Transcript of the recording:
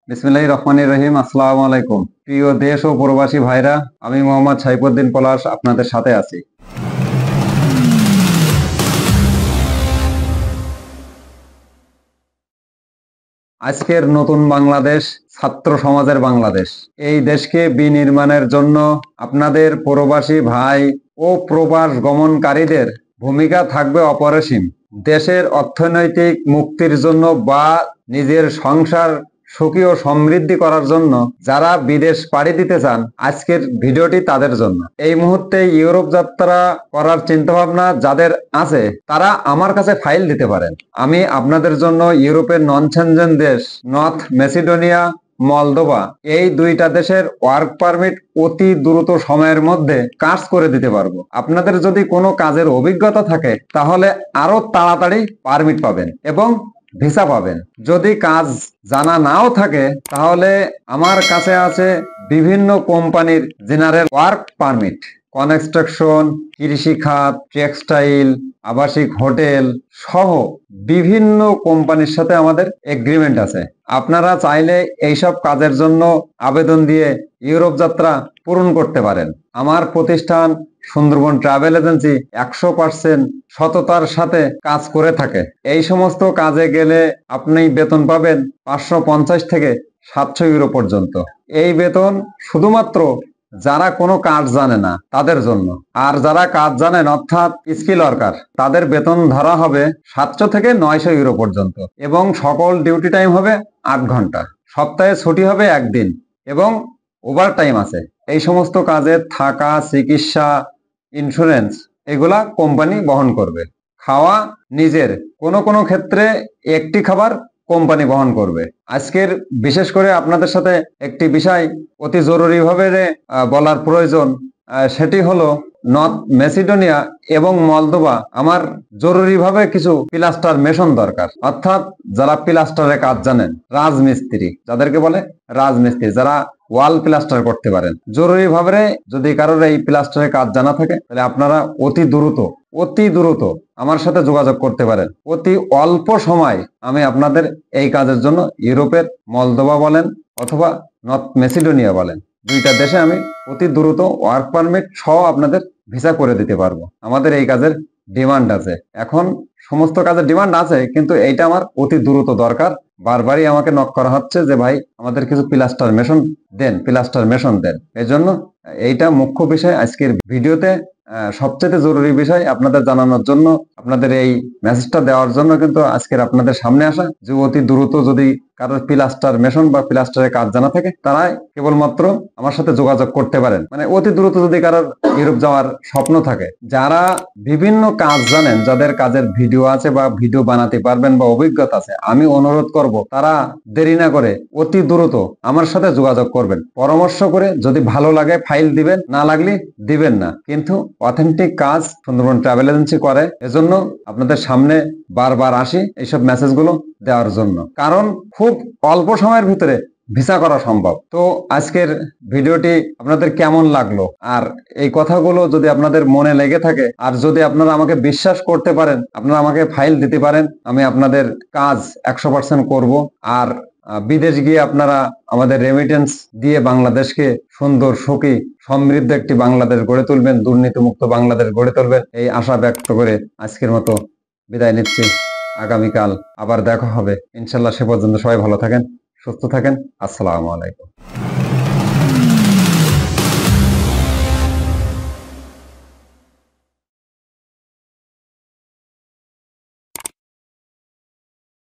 বিসমিল্লাহির রহমানির রহিম। আসসালামু আলাইকুম। প্রিয় দেশ ও প্রবাসী ভাইরা, আমি মোহাম্মদ সাইফুদ্দিন পলাশ আপনাদের সাথে আছি। আজকের নতুন বাংলাদেশ ছাত্র সমাজের বাংলাদেশ। এই দেশকে বিনির্মাণের জন্য আপনাদের প্রবাসী ভাই ও প্রবাস গমনকারীদের ভূমিকা থাকবে অপরিসীম। দেশের অর্থনৈতিক মুক্তির জন্য বা নিজের সংসার সুখী ও সমৃদ্ধি করার জন্য যারা বিদেশ পাড়ি দিতে চান, আজকের ভিডিওটি তাদের জন্য। এই মুহূর্তে ইউরোপ যাত্রা করার চিন্তাভাবনা যাদের আছে তারা আমার কাছে ফাইল দিতে পারেন। আমি আপনাদের জন্য ইউরোপের নন সেনজেন দেশ নর্থ মেসিডোনিয়া, মলদোভা এই দুইটা দেশের ওয়ার্ক পারমিট অতি দ্রুত সময়ের মধ্যে কাজ করে দিতে পারবো। আপনাদের যদি কোনো কাজের অভিজ্ঞতা থাকে তাহলে আরো তাড়াতাড়ি পারমিট পাবেন এবং ভিসা পাবেন। যদি কাজ জানা নাও থাকে তাহলে আমার কাছে আছে বিভিন্ন কোম্পানির জেনারেল ওয়ার্ক পারমিট, কনস্ট্রাকশন, কৃষি খাত, টেক্সটাইল, আবাসিক হোটেল সহ বিভিন্ন কোম্পানির সাথে আমাদের এগ্রিমেন্ট আছে। আপনারা চাইলে এইসব কাজের জন্য আবেদন দিয়ে ইউরোপ যাত্রা পূরণ করতে পারেন। আমার প্রতিষ্ঠান সুন্দরবন ট্রাভেল এজেন্সি 100% সততার সাথে কাজ করে থাকে। এই সমস্ত কাজে গেলে আপনি বেতন পাবেন 550 থেকে 700 ইউরো পর্যন্ত। এই বেতন শুধুমাত্র যারা কোনো কাজ জানে না তাদের জন্য, আর যারা কাজ জানেন অর্থাৎ স্কিল ওয়ার্কার তাদের বেতন ধরা হবে 700 থেকে 900 ইউরো পর্যন্ত এবং সকল ডিউটি টাইম হবে 8 ঘন্টা। সপ্তাহে ছুটি হবে একদিন এবং ওভার টাইম আছে। এই সমস্ত কাজে থাকা, চিকিৎসা, ইন্স্যুরেন্স এগুলা কোম্পানি বহন করবে। খাওয়া নিজের, কোনো কোনো ক্ষেত্রে একটি খাবার কোম্পানি বহন করবে। আজকের বিশেষ করে আপনাদের সাথে একটি বিষয় অতি জরুরিভাবে বলার প্রয়োজন, সেটি হলো নর্থ মেসিডোনিয়া এবং মলদোভা আমার জরুরিভাবে কিছবে প্লাস্টার মেশন দরকার। অর্থাৎ যারা প্লাস্টারে কাজ জানেন, রাজমিস্ত্রি যাদেরকে বলে, রাজমিস্ত্রি যারা ওয়াল প্লাস্টার করতে পারেন। জরুরিভাবে যদি কারোর এই প্লাস্টারের কাজ জানা থাকে তাহলে আপনারা অতি দ্রুত আমার সাথে যোগাযোগ করতে পারেন। অতি অল্প সময় আমি আপনাদের এই কাজের জন্য ইউরোপের মলদোভা বলেন অথবা নর্থ মেসিডোনিয়া বলেন, দুইটা দেশে আমি অতি দ্রুত ওয়ার্ক পারমিট সহ আপনাদের ভিসা করে দিতে পারবো। আমাদের এই কাজের ডিমান্ড আছে, এখন সমস্ত কাজের ডিমান্ড আছে, কিন্তু এইটা আমার অতি দ্রুত দরকার। বারবারই আমাকে নক করা হচ্ছে যে ভাই আমাদের কিছু প্লাস্টার মেশন দেন। এই জন্য এইটা মুখ্য বিষয় আজকের ভিডিওতে। সবচেয়ে জরুরি বিষয় আপনাদের জানানোর জন্য, আপনাদের এই মেসেজটা দেওয়ার জন্য কিন্তু আজকের আপনাদের সামনে আসা, যে অতি দ্রুত যদি কারোর প্লাস্টার মেশন বা প্লাস্টারের কাজ জানা থাকে তারাই কেবলমাত্র আমার সাথে যোগাযোগ করতে পারেন। মানে অতি দ্রুত যদি কারোর ইউরোপ যাওয়ার স্বপ্ন থাকে, যারা বিভিন্ন কাজ জানেন, যাদের কাজের ভিডিও আছে বা ভিডিও বানাতে পারবেন বা অভিজ্ঞতা আছে, আমি অনুরোধ করব তারা দেরি না করে অতি দ্রুত আমার সাথে যোগাযোগ করবেন। পরামর্শ করে যদি ভালো লাগে ফাইল দিবেন, না লাগলে দিবেন না, কিন্তু অথেন্টিক কাজ সুন্দরবন ট্রাভেল এজেন্সি করে। এজন্য আপনাদের সামনে বারবার আসি এইসব মেসেজগুলো দেওয়ার জন্য, কারণ খুব অল্প সময়ের ভিতরে ভিসা করা সম্ভব। তো আজকের ভিডিওটি আপনাদের কেমন লাগলো, আর এই কথাগুলো যদি আপনাদের মনে লেগে থাকে, আর যদি আপনারা আমাকে বিশ্বাস করতে পারেন, আপনারা আমাকে ফাইল দিতে পারেন, আমি আপনাদের কাজ 100% করব। আর বিদেশ গিয়ে আপনারা আমাদের রেমিটেন্স দিয়ে বাংলাদেশকে সুন্দর, সুখী, সমৃদ্ধ একটি বাংলাদেশ গড়ে তুলবেন, দুর্নীতিমুক্ত বাংলাদেশ গড়ে তুলবেন, এই আশা ব্যক্ত করে আজকের মতো বিদায় নিচ্ছি। আগামীকাল আবার দেখা হবে ইনশাল্লাহ। সে পর্যন্ত সবাই ভালো থাকেন, সুস্থ থাকেন। আসসালামু আলাইকুম।